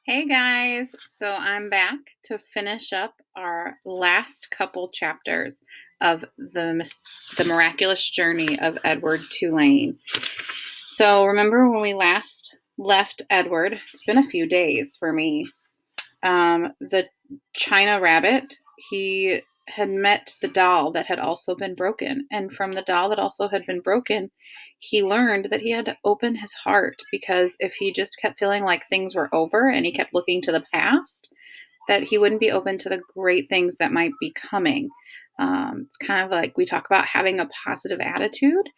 Hey guys, so I'm back to finish up our last couple chapters of the miraculous journey of Edward Tulane. So remember when we last left Edward? It's been a few days for me. The China rabbit, he had met the doll that had also been broken, and from the doll that also had been broken, he learned that he had to open his heart, because if he just kept feeling like things were over and he kept looking to the past, that he wouldn't be open to the great things that might be coming. It's kind of like we talk about having a positive attitude.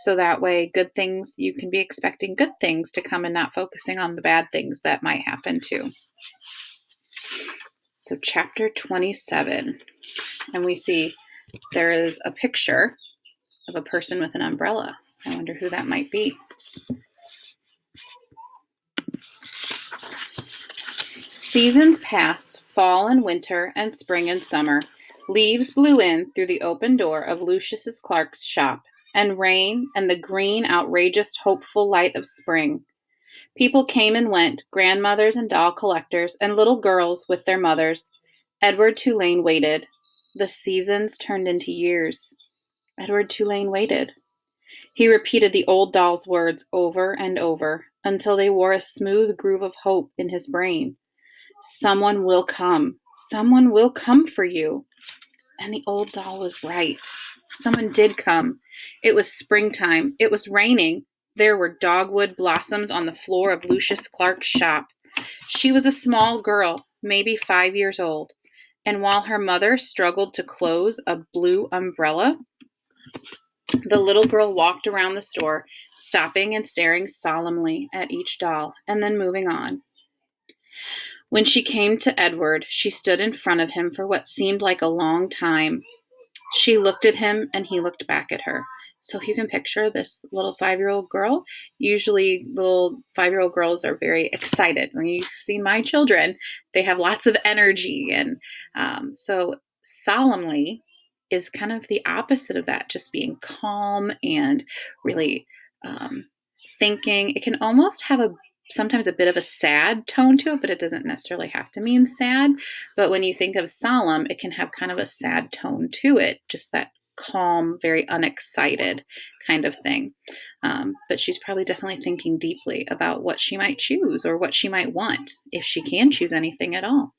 So that way, good things, you can be expecting good things to come and not focusing on the bad things that might happen too. So, chapter 27, and we see there is a picture of a person with an umbrella. I wonder who that might be. Seasons passed, fall and winter, and spring and summer. Leaves blew in through the open door of Lucius Clark's shop, and rain and the green, outrageous, hopeful light of spring. People came and went, grandmothers and doll collectors, and little girls with their mothers. Edward Tulane waited. The seasons turned into years. Edward Tulane waited. He repeated the old doll's words over and over, until they wore a smooth groove of hope in his brain. Someone will come. Someone will come for you. And the old doll was right. Someone did come. It was springtime. It was raining. There were dogwood blossoms on the floor of Lucius Clark's shop. She was a small girl, maybe 5 years old, and while her mother struggled to close a blue umbrella, the little girl walked around the store, stopping and staring solemnly at each doll, and then moving on. When she came to Edward, she stood in front of him for what seemed like a long time. She looked at him, and he looked back at her. So if you can picture this little 5-year-old girl, usually little 5-year-old girls are very excited. When you've seen my children, they have lots of energy. And so solemnly is kind of the opposite of that, just being calm and really thinking. It can almost have sometimes a bit of a sad tone to it, but it doesn't necessarily have to mean sad. But when you think of solemn, it can have kind of a sad tone to it, just that calm, very unexcited kind of thing. But she's probably definitely thinking deeply about what she might choose or what she might want, if she can choose anything at all.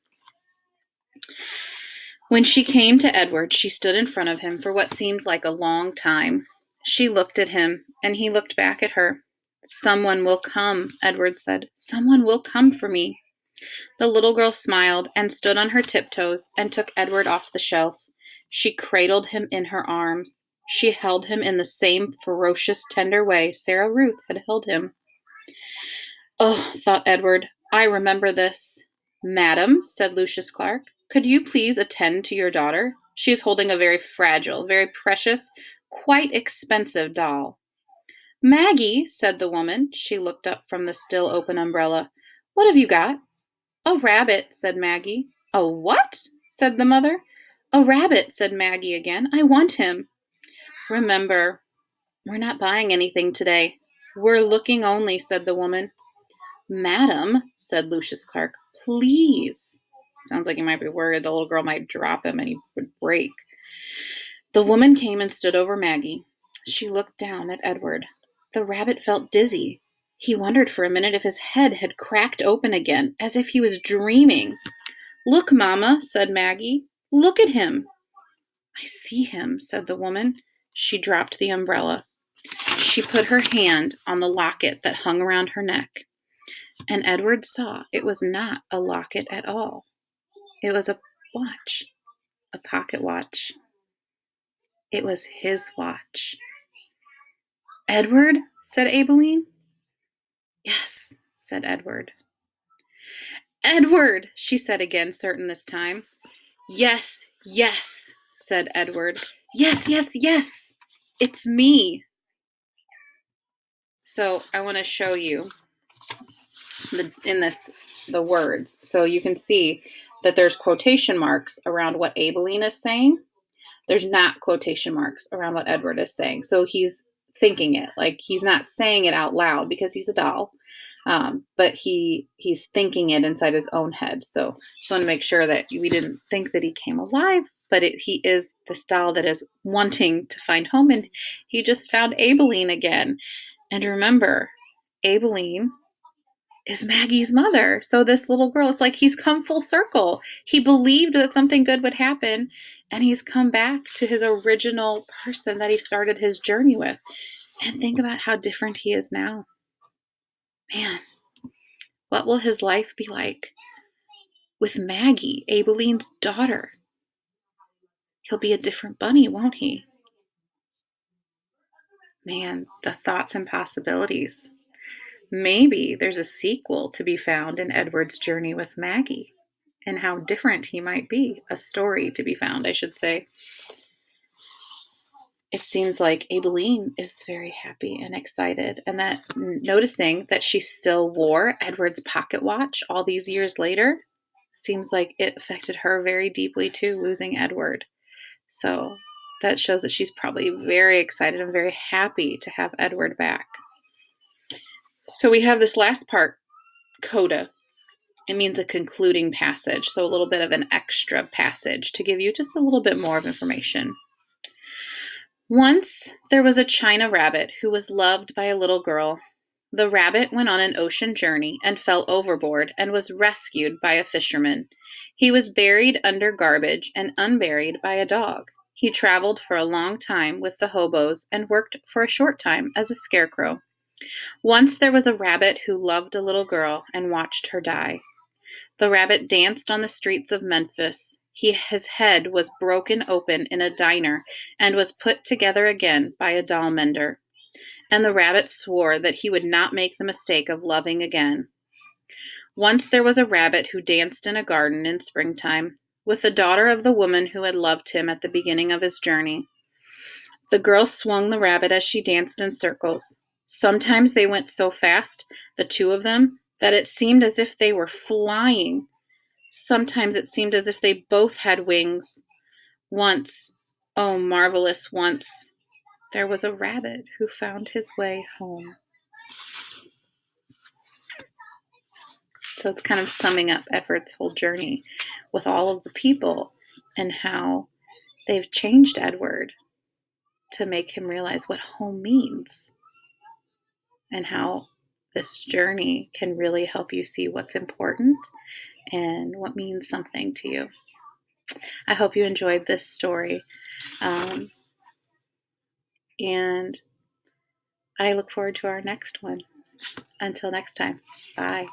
When she came to Edward, she stood in front of him for what seemed like a long time. She looked at him, and he looked back at her. Someone will come, Edward said. Someone will come for me. The little girl smiled and stood on her tiptoes and took Edward off the shelf. She cradled him in her arms. She held him in the same ferocious, tender way Sarah Ruth had held him. Oh, thought Edward, I remember this. Madam, said Lucius Clark, could you please attend to your daughter? She is holding a very fragile, very precious, quite expensive doll. Maggie, said the woman. She looked up from the still open umbrella. What have you got? A rabbit, said Maggie. A what? Said the mother. A rabbit, said Maggie again. I want him. Remember, we're not buying anything today. We're looking only, said the woman. Madam, said Lucius Clark, please. Sounds like he might be worried the little girl might drop him and he would break. The woman came and stood over Maggie. She looked down at Edward. The rabbit felt dizzy. He wondered for a minute if his head had cracked open again, as if he was dreaming. Look, Mama, said Maggie. Look at him. I see him, said the woman. She dropped the umbrella. She put her hand on the locket that hung around her neck, and Edward saw it was not a locket at all. It was a watch, a pocket watch. It was his watch. Edward, said Aibileen. Yes, said Edward. Edward, she said again, certain this time. Yes, yes, said Edward. Yes, yes, yes, it's me. So I want to show you the words. So you can see that there's quotation marks around what Aibileen is saying. There's not quotation marks around what Edward is saying. So he's thinking it, like he's not saying it out loud because he's a doll. But he's thinking it inside his own head. So just want to make sure that we didn't think that he came alive, but he is this doll that is wanting to find home, and he just found Abeline again. And remember, Abeline is Maggie's mother. So this little girl, it's like he's come full circle. He believed that something good would happen, and he's come back to his original person that he started his journey with. And think about how different he is now. Man, what will his life be like with Maggie, Abeline's daughter? He'll be a different bunny, won't he? Man, the thoughts and possibilities. Maybe there's a sequel to be found in Edward's journey with Maggie and how different he might be. A story to be found, I should say. It seems like Abeline is very happy and excited, and that noticing that she still wore Edward's pocket watch all these years later seems like it affected her very deeply too, losing Edward. So that shows that she's probably very excited and very happy to have Edward back. So we have this last part, coda. It means a concluding passage, so a little bit of an extra passage to give you just a little bit more of information. Once there was a China rabbit who was loved by a little girl. The rabbit went on an ocean journey and fell overboard and was rescued by a fisherman. He was buried under garbage and unburied by a dog. He traveled for a long time with the hobos and worked for a short time as a scarecrow. Once there was a rabbit who loved a little girl and watched her die. The rabbit danced on the streets of Memphis. His head was broken open in a diner and was put together again by a doll mender. And the rabbit swore that he would not make the mistake of loving again. Once there was a rabbit who danced in a garden in springtime with the daughter of the woman who had loved him at the beginning of his journey. The girl swung the rabbit as she danced in circles. Sometimes they went so fast, the two of them, that it seemed as if they were flying. Sometimes it seemed as if they both had wings. Once, oh marvelous once, there was a rabbit who found his way home. So it's kind of summing up Edward's whole journey with all of the people and how they've changed Edward to make him realize what home means and how this journey can really help you see what's important and what means something to you. I hope you enjoyed this story. And I look forward to our next one. Until next time, bye.